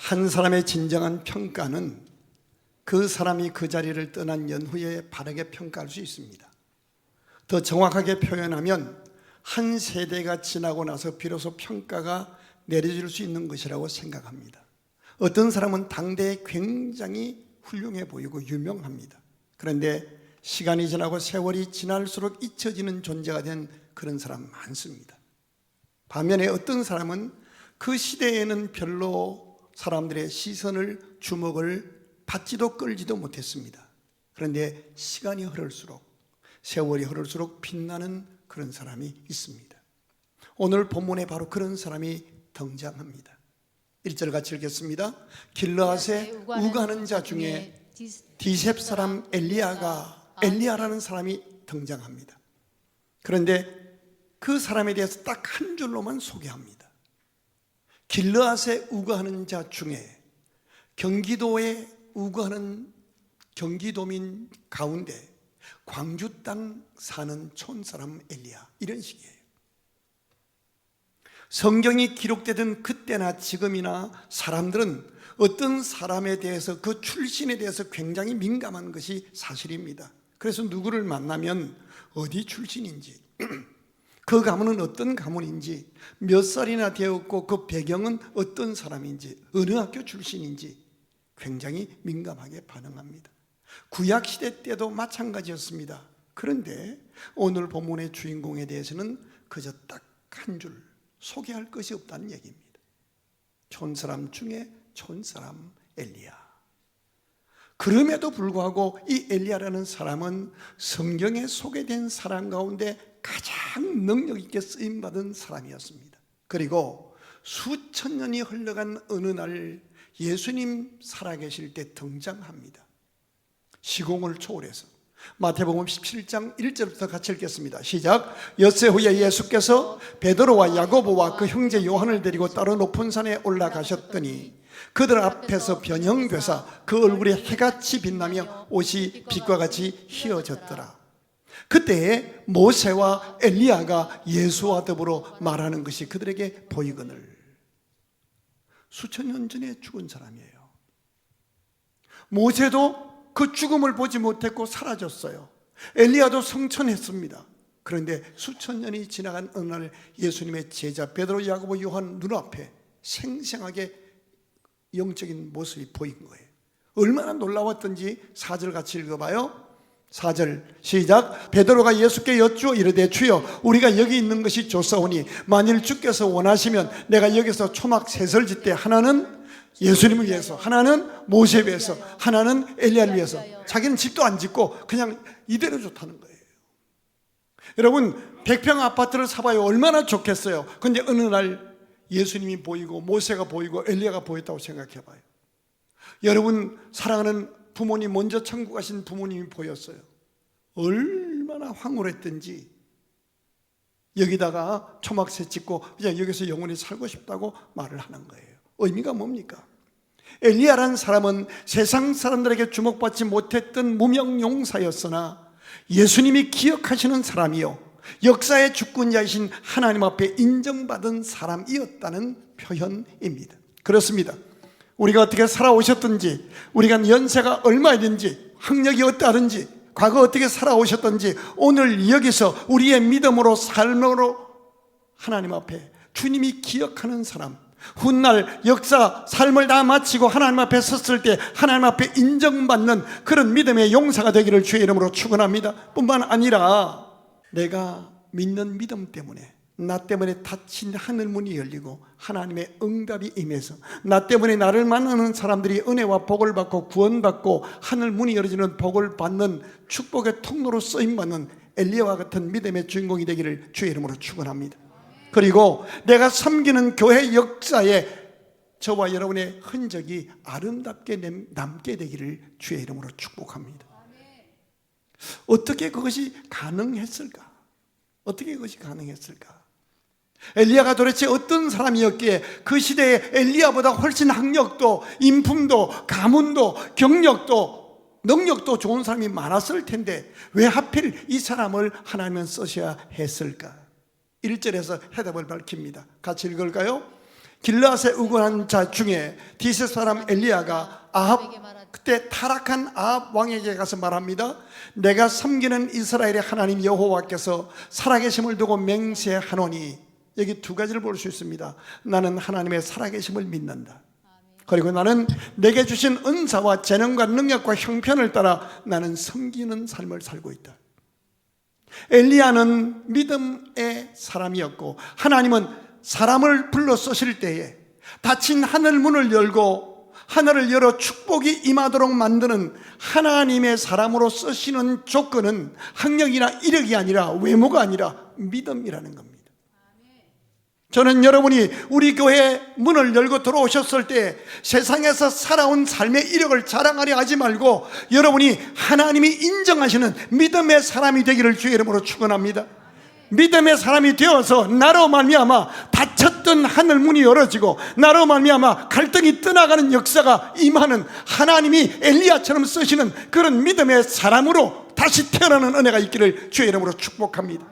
한 사람의 진정한 평가는 그 사람이 그 자리를 떠난 연후에 바르게 평가할 수 있습니다. 더 정확하게 표현하면 한 세대가 지나고 나서 비로소 평가가 내려질 수 있는 것이라고 생각합니다. 어떤 사람은 당대에 굉장히 훌륭해 보이고 유명합니다. 그런데 시간이 지나고 세월이 지날수록 잊혀지는 존재가 된 그런 사람 많습니다. 반면에 어떤 사람은 그 시대에는 별로 사람들의 시선을, 주목을 받지도 끌지도 못했습니다. 그런데 시간이 흐를수록, 세월이 흐를수록 빛나는 그런 사람이 있습니다. 오늘 본문에 바로 그런 사람이 등장합니다. 1절 같이 읽겠습니다. 길르앗에 우가하는 자 중에 디셉 사람 엘리야라는 사람이 등장합니다. 그런데 그 사람에 대해서 딱 한 줄로만 소개합니다. 길르앗에 우가하는 자 중에 경기도에 우가하는 경기도민 가운데 광주 땅 사는 촌사람 엘리야, 이런 식이에요. 성경이 기록되던 그때나 지금이나 사람들은 어떤 사람에 대해서, 그 출신에 대해서 굉장히 민감한 것이 사실입니다. 그래서 누구를 만나면 어디 출신인지, 그 가문은 어떤 가문인지, 몇 살이나 되었고 그 배경은 어떤 사람인지, 어느 학교 출신인지 굉장히 민감하게 반응합니다. 구약시대 때도 마찬가지였습니다. 그런데 오늘 본문의 주인공에 대해서는 그저 딱 한 줄 소개할 것이 없다는 얘기입니다. 촌사람 중에 촌사람 엘리야. 그럼에도 불구하고 이 엘리야라는 사람은 성경에 소개된 사람 가운데 가장 능력 있게 쓰임받은 사람이었습니다. 그리고 수천 년이 흘러간 어느 날 예수님 살아계실 때 등장합니다. 시공을 초월해서. 마태복음 17장 1절부터 같이 읽겠습니다. 시작. 엿새 후에 예수께서 베드로와 야고보와 그 형제 요한을 데리고 따로 높은 산에 올라가셨더니 그들 앞에서 변형되사 그 얼굴에 해같이 빛나며 옷이 빛과 같이 휘어졌더라. 그때에 모세와 엘리야가 예수와 더불어 말하는 것이 그들에게 보이거늘. 수천 년 전에 죽은 사람이에요. 모세도 그 죽음을 보지 못했고 사라졌어요. 엘리야도 성천했습니다. 그런데 수천 년이 지나간 어느 날 예수님의 제자 베드로, 야고보, 요한 눈앞에 생생하게 영적인 모습이 보인 거예요. 얼마나 놀라웠던지 4절 같이 읽어봐요. 4절 시작. 베드로가 예수께 여쭈어 이르되 주여, 우리가 여기 있는 것이 좋사오니 만일 주께서 원하시면 내가 여기서 초막 셋을 짓되 하나는 예수님을 위해서, 하나는 모세를 위해서, 하나는 엘리야를 위해서. 자기는 집도 안 짓고 그냥 이대로 좋다는 거예요. 여러분, 100평 아파트를 사봐요. 얼마나 좋겠어요. 그런데 어느 날 예수님이 보이고 모세가 보이고 엘리야가 보였다고 생각해봐요. 여러분 사랑하는 부모님, 먼저 천국 가신 부모님이 보였어요. 얼마나 황홀했던지 여기다가 초막새 짓고 그냥 여기서 영원히 살고 싶다고 말을 하는 거예요. 의미가 뭡니까? 엘리야라는 사람은 세상 사람들에게 주목받지 못했던 무명용사였으나 예수님이 기억하시는 사람이요, 역사의 주권자이신 하나님 앞에 인정받은 사람이었다는 표현입니다. 그렇습니다. 우리가 어떻게 살아오셨든지, 우리가 연세가 얼마든지, 학력이 어떠하든지, 과거 어떻게 살아오셨든지, 오늘 여기서 우리의 믿음으로 삶으로 하나님 앞에 주님이 기억하는 사람, 훗날 역사 삶을 다 마치고 하나님 앞에 섰을 때 하나님 앞에 인정받는 그런 믿음의 용사가 되기를 주의 이름으로 축원합니다. 뿐만 아니라 내가 믿는 믿음 때문에, 나 때문에 닫힌 하늘 문이 열리고 하나님의 응답이 임해서 나 때문에 나를 만나는 사람들이 은혜와 복을 받고 구원받고 하늘 문이 열어지는 복을 받는 축복의 통로로 쓰임받는 엘리야와 같은 믿음의 주인공이 되기를 주의 이름으로 축원합니다. 그리고 내가 섬기는 교회 역사에 저와 여러분의 흔적이 아름답게 남게 되기를 주의 이름으로 축복합니다. 어떻게 그것이 가능했을까? 어떻게 그것이 가능했을까? 엘리야가 도대체 어떤 사람이었기에 그 시대에 엘리야보다 훨씬 학력도 인품도 가문도 경력도 능력도 좋은 사람이 많았을 텐데 왜 하필 이 사람을 하나님은 쓰셔야 했을까? 1절에서 해답을 밝힙니다. 같이 읽을까요? 길르앗에 우건한 자 중에 디스 사람 엘리야가 아합, 그때 타락한 아합 왕에게 가서 말합니다. 내가 섬기는 이스라엘의 하나님 여호와께서 살아계심을 두고 맹세하노니, 여기 두 가지를 볼 수 있습니다. 나는 하나님의 살아계심을 믿는다. 그리고 나는 내게 주신 은사와 재능과 능력과 형편을 따라 나는 섬기는 삶을 살고 있다. 엘리야는 믿음의 사람이었고, 하나님은 사람을 불러 쓰실 때에 닫힌 하늘 문을 열고 하늘을 열어 축복이 임하도록 만드는 하나님의 사람으로 쓰시는 조건은 학력이나 이력이 아니라, 외모가 아니라 믿음이라는 겁니다. 저는 여러분이 우리 교회 문을 열고 들어오셨을 때 세상에서 살아온 삶의 이력을 자랑하려 하지 말고, 여러분이 하나님이 인정하시는 믿음의 사람이 되기를 주의 이름으로 축원합니다. 믿음의 사람이 되어서 나로 말미암아 닫혔던 하늘 문이 열어지고, 나로 말미암아 갈등이 떠나가는 역사가 임하는, 하나님이 엘리야처럼 쓰시는 그런 믿음의 사람으로 다시 태어나는 은혜가 있기를 주의 이름으로 축복합니다.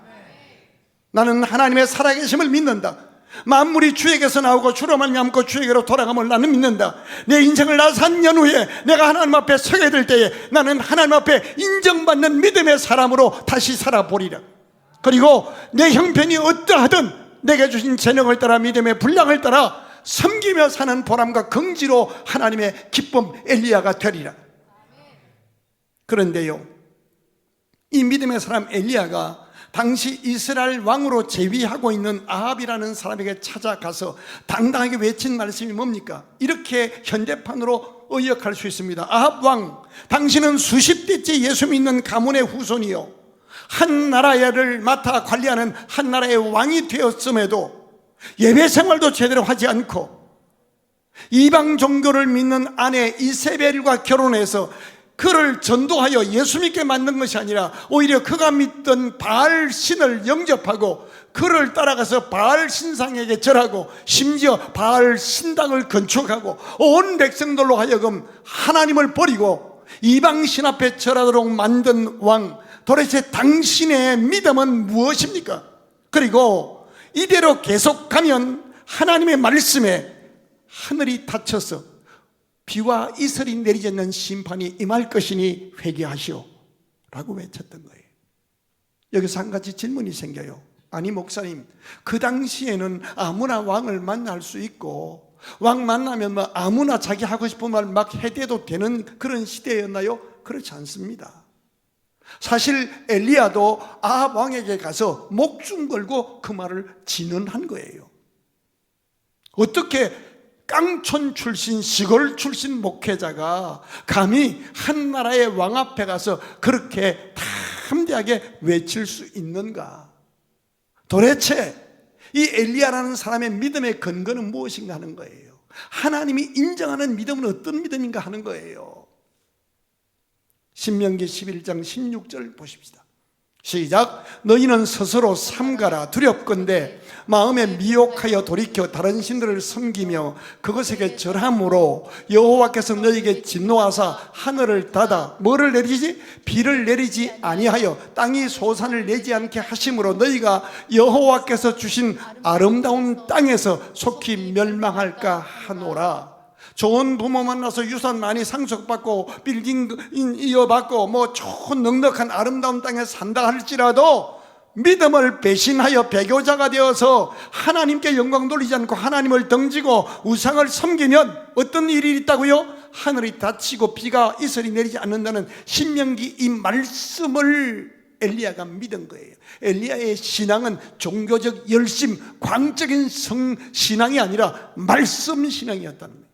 나는 하나님의 살아계심을 믿는다. 만물이 주에게서 나오고 주로 말미암고 주에게로 돌아감을 나는 믿는다. 내 인생을 다 산 연후에 내가 하나님 앞에 서게 될 때에 나는 하나님 앞에 인정받는 믿음의 사람으로 다시 살아보리라. 그리고 내 형편이 어떠하든 내게 주신 재능을 따라, 믿음의 분량을 따라 섬기며 사는 보람과 긍지로 하나님의 기쁨 엘리야가 되리라. 그런데요, 이 믿음의 사람 엘리야가 당시 이스라엘 왕으로 재위하고 있는 아합이라는 사람에게 찾아가서 당당하게 외친 말씀이 뭡니까? 이렇게 현대판으로 의역할 수 있습니다. 아합 왕, 당신은 수십 대째 예수 믿는 가문의 후손이요, 한 나라를 맡아 관리하는 한 나라의 왕이 되었음에도 예배 생활도 제대로 하지 않고 이방 종교를 믿는 아내 이세벨과 결혼해서 그를 전도하여 예수 믿게 만든 것이 아니라 오히려 그가 믿던 바알 신을 영접하고 그를 따라가서 바알 신상에게 절하고 심지어 바알 신당을 건축하고 온 백성들로 하여금 하나님을 버리고 이방 신 앞에 절하도록 만든 왕, 도대체 당신의 믿음은 무엇입니까? 그리고 이대로 계속가면 하나님의 말씀에 하늘이 닫혀서 비와 이슬이 내리지 않는 심판이 임할 것이니 회개하시오 라고 외쳤던 거예요. 여기서 한 가지 질문이 생겨요. 아니 목사님, 그 당시에는 아무나 왕을 만날 수 있고 왕 만나면 뭐 아무나 자기 하고 싶은 말 막 해대도 되는 그런 시대였나요? 그렇지 않습니다. 사실 엘리야도 아합 왕에게 가서 목숨 걸고 그 말을 진언한 거예요. 어떻게 깡촌 출신, 시골 출신 목회자가 감히 한 나라의 왕 앞에 가서 그렇게 담대하게 외칠 수 있는가? 도대체 이 엘리야라는 사람의 믿음의 근거는 무엇인가 하는 거예요. 하나님이 인정하는 믿음은 어떤 믿음인가 하는 거예요. 신명기 11장 16절 보십시다. 시작. 너희는 스스로 삼가라. 두렵건대 마음에 미혹하여 돌이켜 다른 신들을 섬기며 그것에게 절함으로 여호와께서 너희에게 진노하사 하늘을 닫아 뭐를 내리지? 비를 내리지 아니하여 땅이 소산을 내지 않게 하심으로 너희가 여호와께서 주신 아름다운 땅에서 속히 멸망할까 하노라. 좋은 부모 만나서 유산 많이 상속받고 빌딩 이어받고 뭐 좋은 넉넉한 아름다운 땅에 산다 할지라도 믿음을 배신하여 배교자가 되어서 하나님께 영광 돌리지 않고 하나님을 등지고 우상을 섬기면 어떤 일이 있다고요? 하늘이 닫히고 비가 이슬이 내리지 않는다는 신명기 이 말씀을 엘리야가 믿은 거예요. 엘리야의 신앙은 종교적 열심, 광적인 신앙이 아니라 말씀 신앙이었다는 거예요.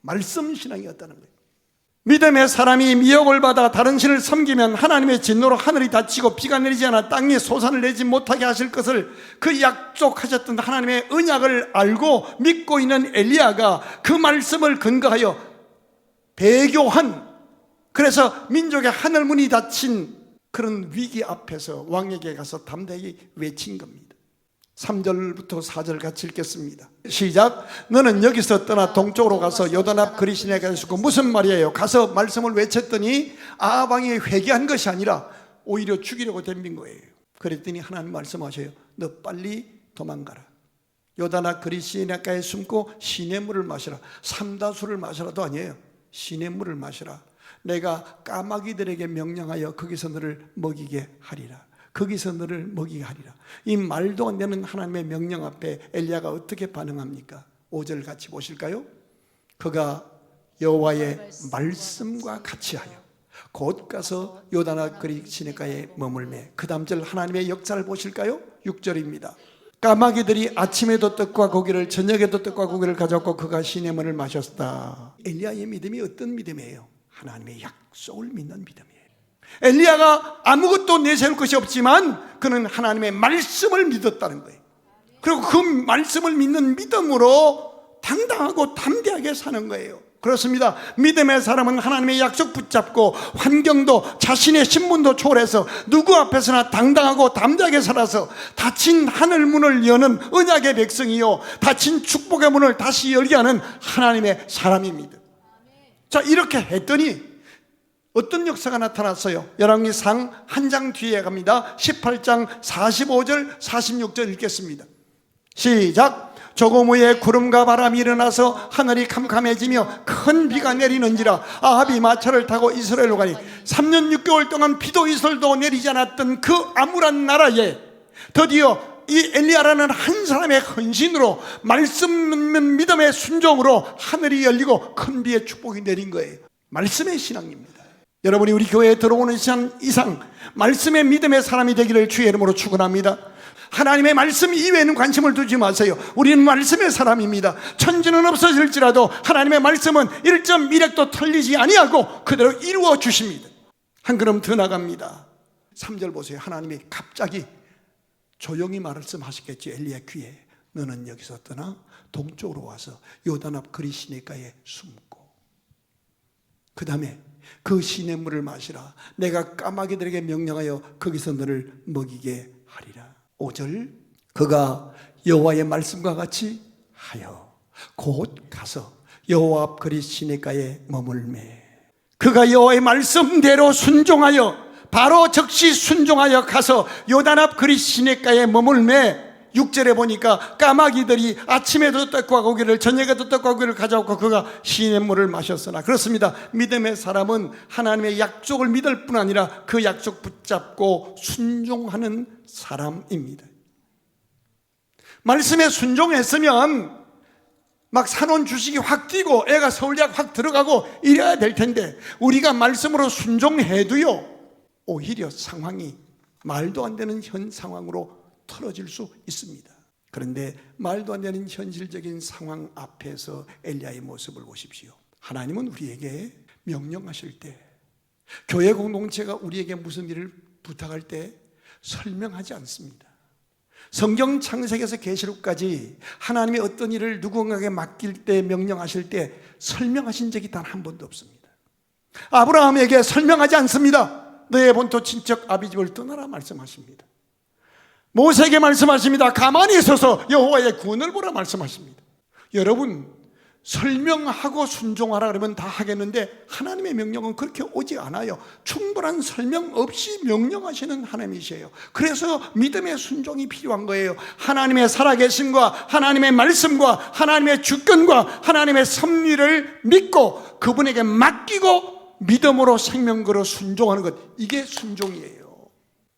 말씀 신앙이었다는 거예요. 믿음의 사람이 미혹을 받아 다른 신을 섬기면 하나님의 진노로 하늘이 닫히고 비가 내리지 않아 땅이 소산을 내지 못하게 하실 것을 그 약속하셨던 하나님의 언약을 알고 믿고 있는 엘리야가 그 말씀을 근거하여 배교한, 그래서 민족의 하늘문이 닫힌 그런 위기 앞에서 왕에게 가서 담대히 외친 겁니다. 3절부터 4절 같이 읽겠습니다. 시작. 너는 여기서 떠나 동쪽으로 가서 요단 앞 그리시네에 가시고. 무슨 말이에요? 가서 말씀을 외쳤더니 아합 왕이 회개한 것이 아니라 오히려 죽이려고 덤빈 거예요. 그랬더니 하나님 말씀하셔요. 너 빨리 도망가라. 요단아 그리 시내가에 숨고 시냇물을 마시라. 삼다수를 마시라도 아니에요. 시냇물을 마시라. 내가 까마귀들에게 명령하여 거기서 너를 먹이게 하리라. 거기서 너를 먹이게 하리라. 이 말도 안 되는 하나님의 명령 앞에 엘리야가 어떻게 반응합니까? 5절 같이 보실까요? 그가 여호와의 말씀과 같이 하여 곧 가서 요단아 그리 시내가에 머물매. 그 다음 절 하나님의 역사를 보실까요? 6절입니다. 까마귀들이 아침에도 떡과 고기를 저녁에도 떡과 고기를 가져왔고 그가 시냇물을 마셨다. 엘리야의 믿음이 어떤 믿음이에요? 하나님의 약속을 믿는 믿음이에요. 엘리야가 아무것도 내세울 것이 없지만 그는 하나님의 말씀을 믿었다는 거예요. 그리고 그 말씀을 믿는 믿음으로 당당하고 담대하게 사는 거예요. 그렇습니다. 믿음의 사람은 하나님의 약속 붙잡고 환경도 자신의 신분도 초월해서 누구 앞에서나 당당하고 담대하게 살아서 닫힌 하늘 문을 여는 언약의 백성이요, 닫힌 축복의 문을 다시 열게 하는 하나님의 사람입니다. 자, 이렇게 했더니 어떤 역사가 나타났어요? 열왕기상 한 장 뒤에 갑니다. 18장 45절 46절 읽겠습니다. 시작. 조금 후에 구름과 바람이 일어나서 하늘이 캄캄해지며 큰 비가 내리는지라. 아합이 마차를 타고 이스라엘로 가니 3년 6개월 동안 비도 이슬도 내리지 않았던 그 암울한 나라에 드디어 이 엘리야라는 한 사람의 헌신으로 말씀 믿음의 순종으로 하늘이 열리고 큰 비의 축복이 내린 거예요. 말씀의 신앙입니다. 여러분이 우리 교회에 들어오는 이상 말씀의 믿음의 사람이 되기를 주의 이름으로 축원합니다. 하나님의 말씀 이외에는 관심을 두지 마세요. 우리는 말씀의 사람입니다. 천지는 없어질지라도 하나님의 말씀은 1.1핵도 틀리지 아니하고 그대로 이루어 주십니다. 한 걸음 더 나갑니다. 3절 보세요. 하나님이 갑자기 조용히 말씀하셨겠지. 엘리야 귀에 너는 여기서 떠나 동쪽으로 와서 요단 앞 그리 시내가에 숨고 그 다음에 그 시냇물을 마시라. 내가 까마귀들에게 명령하여 거기서 너를 먹이게 하리라. 5절 그가 여호와의 말씀과 같이 하여 곧 가서 여호와 앞 그리 시내가에 머물매. 그가 여호와의 말씀대로 순종하여 바로 즉시 순종하여 가서 요단 앞 그리 시내가에 머물매. 6절에 보니까 까마귀들이 아침에도 떡과 고기를 저녁에도 떡과 고기를 가져왔고 그가 시냇물을 마셨으나. 그렇습니다. 믿음의 사람은 하나님의 약속을 믿을 뿐 아니라 그 약속 붙잡고 순종하는 사람입니다. 말씀에 순종했으면 막 사놓은 주식이 확 뛰고 애가 서울대학 확 들어가고 이래야 될 텐데 우리가 말씀으로 순종해도요 오히려 상황이 말도 안 되는 현 상황으로 틀어질 수 있습니다. 그런데 말도 안 되는 현실적인 상황 앞에서 엘리야의 모습을 보십시오. 하나님은 우리에게 명령하실 때, 교회 공동체가 우리에게 무슨 일을 부탁할 때 설명하지 않습니다. 성경 창세기에서 계시록까지 하나님이 어떤 일을 누군가에게 맡길 때, 명령하실 때 설명하신 적이 단 한 번도 없습니다. 아브라함에게 설명하지 않습니다. 너의 본토 친척 아비집을 떠나라 말씀하십니다. 모세에게 말씀하십니다. 가만히 있어서 여호와의 구원을 보라 말씀하십니다. 여러분, 설명하고 순종하라 그러면 다 하겠는데 하나님의 명령은 그렇게 오지 않아요. 충분한 설명 없이 명령하시는 하나님이세요. 그래서 믿음의 순종이 필요한 거예요. 하나님의 살아계심과 하나님의 말씀과 하나님의 주권과 하나님의 섭리를 믿고 그분에게 맡기고 믿음으로 생명 걸어 순종하는 것, 이게 순종이에요.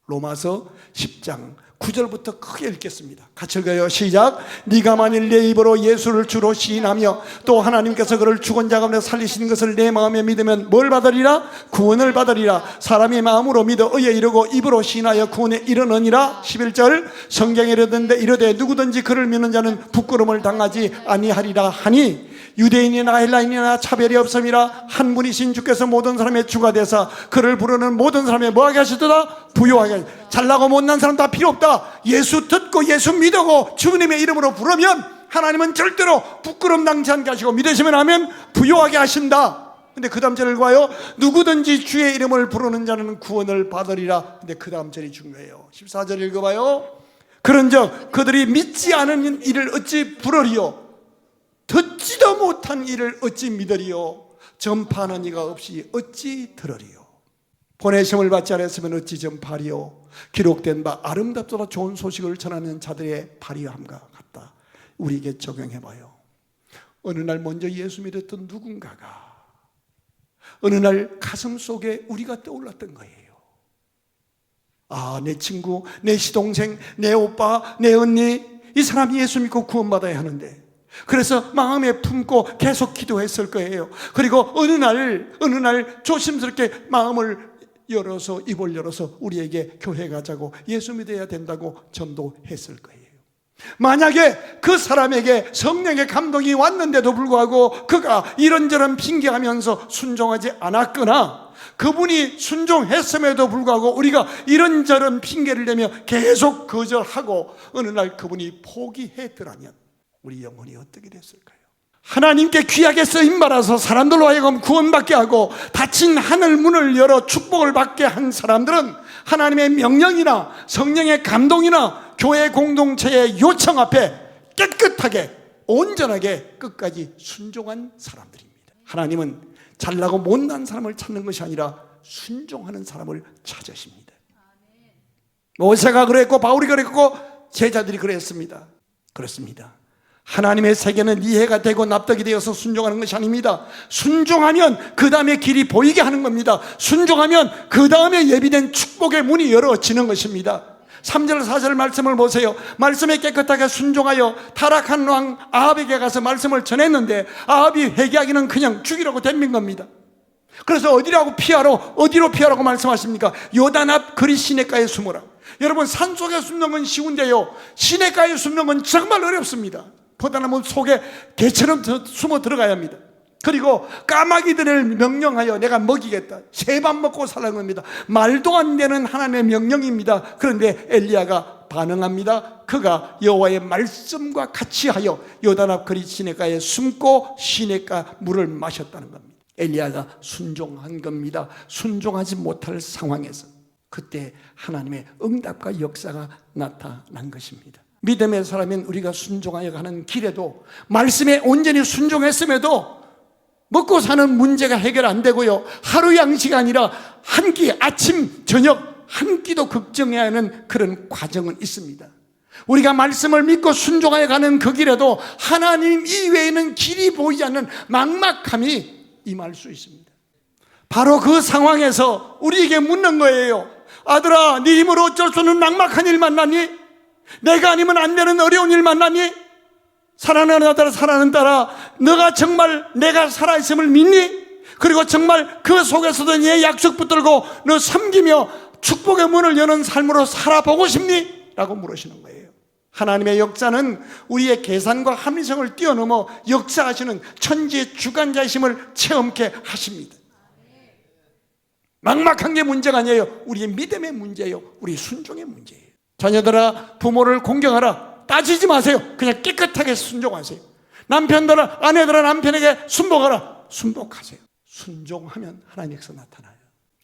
로마서 10장 9절부터 크게 읽겠습니다. 같이 읽어요. 시작. 네가 만일 내 입으로 예수를 주로 시인하며 또 하나님께서 그를 죽은 자 가운데 살리신 것을 내 마음에 믿으면 뭘 받으리라? 구원을 받으리라. 사람이 마음으로 믿어 의에 이르고 입으로 시인하여 구원에 이르느니라. 11절 성경에 이르되 누구든지 그를 믿는 자는 부끄러움을 당하지 아니하리라 하니 유대인이나 헬라인이나 차별이 없음이라. 한 분이신 주께서 모든 사람의 주가 되사 그를 부르는 모든 사람의 뭐하게 하시도다? 부요하게 하시도다. 잘나고 못난 사람 다 필요 없다. 예수 듣고 예수 믿고 주님의 이름으로 부르면 하나님은 절대로 부끄러움 당치 않게 하시고 믿으시면 하면 부요하게 하신다. 근데 그 다음 절을 봐요. 누구든지 주의 이름을 부르는 자는 구원을 받으리라. 근데 그 다음 절이 중요해요. 14절 읽어봐요. 그런즉 그들이 믿지 않은 일을 어찌 부르리요? 듣지도 못한 일을 어찌 믿으리요? 전파하는 이가 없이 어찌 들으리요? 보내심을 받지 않았으면 어찌 전파하리요? 기록된 바 아름답도다 좋은 소식을 전하는 자들의 발휘함과 같다. 우리에게 적용해봐요. 어느 날 먼저 예수 믿었던 누군가가 어느 날 가슴 속에 우리가 떠올랐던 거예요. 아, 내 친구, 내 시동생, 내 오빠, 내 언니, 이 사람이 예수 믿고 구원받아야 하는데, 그래서 마음에 품고 계속 기도했을 거예요. 그리고 어느 날 조심스럽게 마음을 열어서, 입을 열어서 우리에게 교회 가자고, 예수 믿어야 된다고 전도했을 거예요. 만약에 그 사람에게 성령의 감동이 왔는데도 불구하고 그가 이런저런 핑계하면서 순종하지 않았거나, 그분이 순종했음에도 불구하고 우리가 이런저런 핑계를 대며 계속 거절하고 어느 날 그분이 포기했더라면 우리 영혼이 어떻게 됐을까요? 하나님께 귀하게 쓰임받아서 사람들로 하여금 구원받게 하고 닫힌 하늘 문을 열어 축복을 받게 한 사람들은 하나님의 명령이나 성령의 감동이나 교회 공동체의 요청 앞에 깨끗하게 온전하게 끝까지 순종한 사람들입니다. 하나님은 잘나고 못난 사람을 찾는 것이 아니라 순종하는 사람을 찾으십니다. 모세가 그랬고 바울이 그랬고 제자들이 그랬습니다. 그렇습니다. 하나님의 세계는 이해가 되고 납득이 되어서 순종하는 것이 아닙니다. 순종하면 그 다음에 길이 보이게 하는 겁니다. 순종하면 그 다음에 예비된 축복의 문이 열어지는 것입니다. 3절 4절 말씀을 보세요. 말씀에 깨끗하게 순종하여 타락한 왕 아합에게 가서 말씀을 전했는데 아합이 회개하기는 그냥 죽이라고 덤빈 겁니다. 그래서 어디로 피하라고 말씀하십니까? 요단 앞 그리 시냇가에 숨어라. 여러분, 산속에 숨는 건 쉬운데요, 시냇가에 숨는 건 정말 어렵습니다. 포도나무 속에 개처럼 숨어 들어가야 합니다. 그리고 까마귀들을 명령하여 내가 먹이겠다. 세 밥 먹고 살라는 겁니다. 말도 안 되는 하나님의 명령입니다. 그런데 엘리야가 반응합니다. 그가 여호와의 말씀과 같이 하여 요단 앞 그리 시냇가에 숨고 시냇가 물을 마셨다는 겁니다. 엘리야가 순종한 겁니다. 순종하지 못할 상황에서 그때 하나님의 응답과 역사가 나타난 것입니다. 믿음의 사람인 우리가 순종하여 가는 길에도 말씀에 온전히 순종했음에도 먹고 사는 문제가 해결 안 되고요, 하루 양식이 아니라 한 끼, 아침 저녁 한 끼도 걱정해야 하는 그런 과정은 있습니다. 우리가 말씀을 믿고 순종하여 가는 그 길에도 하나님 이외에는 길이 보이지 않는 막막함이 임할 수 있습니다. 바로 그 상황에서 우리에게 묻는 거예요. 아들아, 네 힘으로 어쩔 수 없는 막막한 일 만나니? 내가 아니면 안 되는 어려운 일 만나니? 사랑하는 아들아, 사랑하는 딸아, 너가 정말 내가 살아있음을 믿니? 그리고 정말 그 속에서도 내 약속 붙들고 너 섬기며 축복의 문을 여는 삶으로 살아보고 싶니? 라고 물으시는 거예요. 하나님의 역사는 우리의 계산과 합리성을 뛰어넘어 역사하시는 천지의 주관자이심을 체험케 하십니다. 막막한 게 문제가 아니에요. 우리의 믿음의 문제예요. 우리 순종의 문제예요. 자녀들아, 부모를 공경하라. 따지지 마세요. 그냥 깨끗하게 순종하세요. 남편들아, 아내들아, 남편에게 순복하라. 순복하세요. 순종하면 하나님께서 나타나요.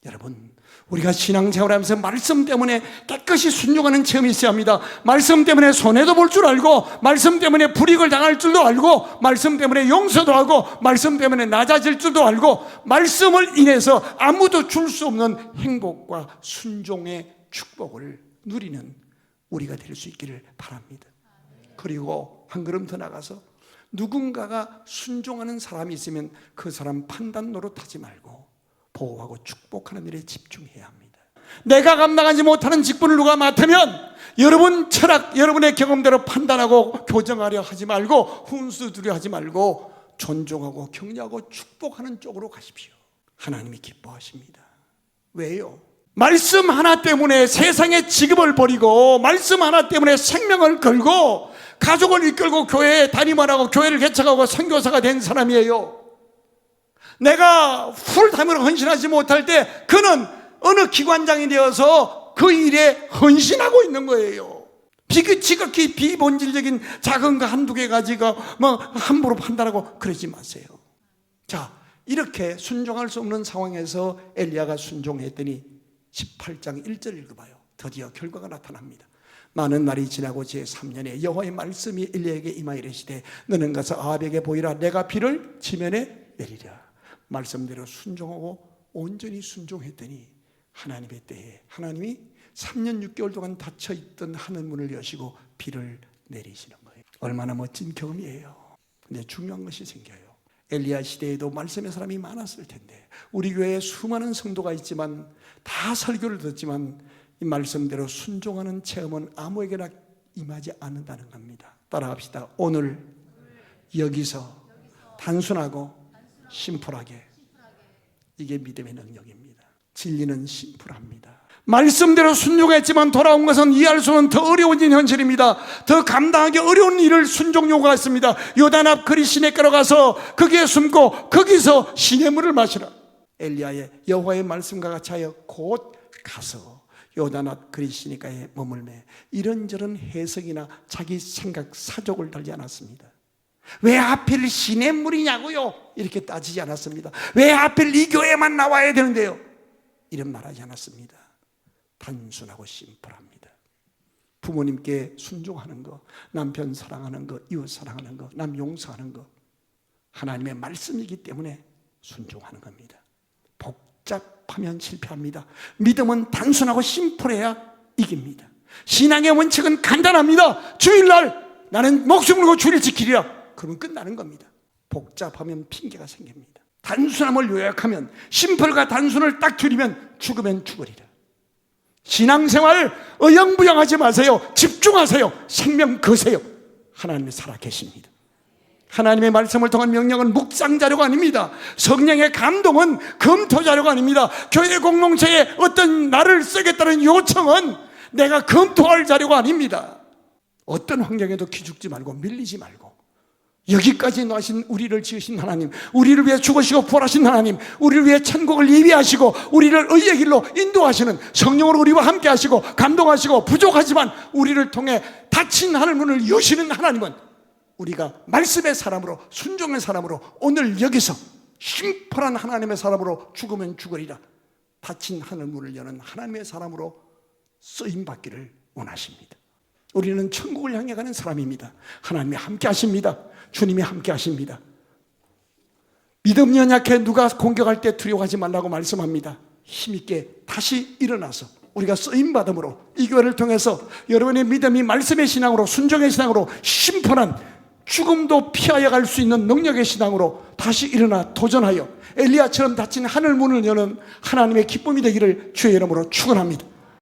여러분, 우리가 신앙생활하면서 말씀 때문에 깨끗이 순종하는 체험이 있어야 합니다. 말씀 때문에 손해도 볼 줄 알고, 말씀 때문에 불이익을 당할 줄도 알고, 말씀 때문에 용서도 하고, 말씀 때문에 낮아질 줄도 알고, 말씀을 인해서 아무도 줄 수 없는 행복과 순종의 축복을 누리는 우리가 될 수 있기를 바랍니다. 그리고 한 걸음 더 나가서 누군가가 순종하는 사람이 있으면 그 사람 판단 노릇하지 말고 보호하고 축복하는 일에 집중해야 합니다. 내가 감당하지 못하는 직분을 누가 맡으면 여러분 철학, 여러분의 경험대로 판단하고 교정하려 하지 말고 훈수 두려 하지 말고 존중하고 격려하고 축복하는 쪽으로 가십시오. 하나님이 기뻐하십니다. 왜요? 말씀 하나 때문에 세상의 직업을 버리고 말씀 하나 때문에 생명을 걸고 가족을 이끌고 교회에 담임을 하고 교회를 개척하고 선교사가 된 사람이에요. 내가 풀타임으로 헌신하지 못할 때 그는 어느 기관장이 되어서 그 일에 헌신하고 있는 거예요. 지극히 비본질적인 작은 거 한두 개 가지고 함부로 판단하고 그러지 마세요. 자, 이렇게 순종할 수 없는 상황에서 엘리야가 순종했더니 18장 1절 읽어봐요. 드디어 결과가 나타납니다. 많은 날이 지나고 제3년에 여호와의 말씀이 엘리야에게 임하여 이르시되 너는 가서 아합에게 보이라. 내가 비를 지면에 내리랴. 말씀대로 순종하고 온전히 순종했더니 하나님의 때에 하나님이 3년 6개월 동안 닫혀있던 하늘문을 여시고 비를 내리시는 거예요. 얼마나 멋진 경험이에요. 근데 중요한 것이 생겨요. 엘리야 시대에도 말씀의 사람이 많았을 텐데, 우리 교회에 수많은 성도가 있지만 다 설교를 듣지만 이 말씀대로 순종하는 체험은 아무에게나 임하지 않는다는 겁니다. 따라합시다. 오늘 여기서 단순하고 심플하게, 이게 믿음의 능력입니다. 진리는 심플합니다. 말씀대로 순종했지만 돌아온 것은 이해할 수 없는 더 어려워진 현실입니다. 더 감당하기 어려운 일을 순종 요구가 있습니다. 요단 앞 그리 시내가로 가서 거기에 숨고 거기서 시냇물을 마시라. 엘리야의 여호와의 말씀과 같이 하여 곧 가서 요단 앞 그리 시내가에 머물매 이런저런 해석이나 자기 생각 사족을 달지 않았습니다. 왜 하필 시냇물이냐고요? 이렇게 따지지 않았습니다. 왜 하필 이 교회만 나와야 되는데요? 이런 말하지 않았습니다. 단순하고 심플합니다. 부모님께 순종하는 거, 남편 사랑하는 거, 이웃 사랑하는 거, 남 용서하는 거, 하나님의 말씀이기 때문에 순종하는 겁니다. 복잡하면 실패합니다. 믿음은 단순하고 심플해야 이깁니다. 신앙의 원칙은 간단합니다. 주일날 나는 목숨을 걸고 주를 지키리라. 그러면 끝나는 겁니다. 복잡하면 핑계가 생깁니다. 단순함을 요약하면, 심플과 단순을 딱 줄이면 죽으면 죽으리라. 신앙생활 어영부영하지 마세요. 집중하세요. 생명 거세요. 하나님이 살아계십니다. 하나님의 말씀을 통한 명령은 묵상자료가 아닙니다. 성령의 감동은 검토자료가 아닙니다. 교회 공동체에 어떤 나를 쓰겠다는 요청은 내가 검토할 자료가 아닙니다. 어떤 환경에도 기죽지 말고 밀리지 말고, 여기까지 나신 우리를 지으신 하나님, 우리를 위해 죽으시고 부활하신 하나님, 우리를 위해 천국을 예비하시고 우리를 의의 길로 인도하시는 성령으로 우리와 함께 하시고 감동하시고 부족하지만 우리를 통해 닫힌 하늘문을 여시는 하나님은 우리가 말씀의 사람으로, 순종의 사람으로, 오늘 여기서 심플한 하나님의 사람으로 죽으면 죽으리라, 닫힌 하늘문을 여는 하나님의 사람으로 쓰임받기를 원하십니다. 우리는 천국을 향해 가는 사람입니다. 하나님이 함께 하십니다. 주님이 함께 하십니다. 믿음 연약해 누가 공격할 때 두려워하지 말라고 말씀합니다. 힘있게 다시 일어나서 우리가 쓰임받음으로 이 교회를 통해서 여러분의 믿음이 말씀의 신앙으로, 순종의 신앙으로, 심플한 죽음도 피하여 갈 수 있는 능력의 신앙으로 다시 일어나 도전하여 엘리야처럼 닫힌 하늘 문을 여는 하나님의 기쁨이 되기를 주의 이름으로 축원합니다.